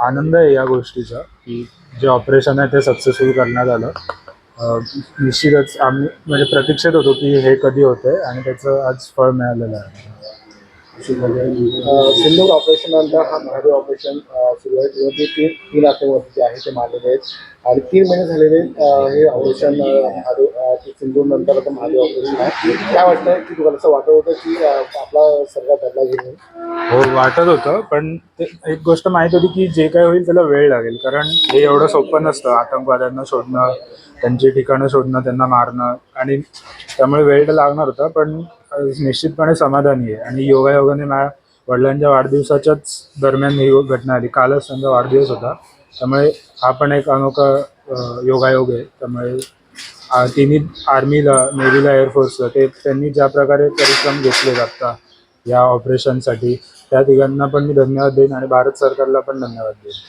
आनंद आहे या गोष्टीचा की जे ऑपरेशन आहे ते सक्सेसफुल करण्यात आलं. निश्चितच आम्ही म्हणजे प्रतीक्षेत होतो की हे कधी होतंय आणि त्याचं आज फळ मिळालेलं आहे. सिंदूर ऑपरेशन नंतर हा महादेव ऑपरेशन सुरू आहे किंवा ते तीन आठवड्यावरती जे आहे ते मारलेले आहेत आणि 3 महिने झालेले हे ऑपरेशन महादेव सिंदूर नंतर आता महादेव ऑपरेशन आहे. काय वाटतं की तुम्हाला असं वाटत होतं की आपला सरकार बदला घेऊन? हो, वाटत होतं, पण ते एक गोष्ट माहीत होती की जे काय होईल त्याला वेळ लागेल, कारण हे एवढं सोपं नसतं आतंकवाद्यांना शोधणं, त्यांची ठिकाणं शोधणं, त्यांना मारणं, आणि त्यामुळे वेळ तर लागणार होता. पण निश्चितपणे समाधानी आहे. आणि योगायोगाने माझ्या वडिलांच्या वाढदिवसाच्याच दरम्यान ही घटना आली. कालच त्यांचा वाढदिवस होता, त्यामुळे हा पण एक अनोखा योगायोग आहे. त्यामुळे तिन्ही आर्मीला, नेव्हीला, एअरफोर्सला त्यांनी ज्या प्रकारे परिश्रम घेतले आत्ता या ऑपरेशनसाठी, त्या तिघांना पण मी धन्यवाद देईन आणि भारत सरकारला पण धन्यवाद देईन.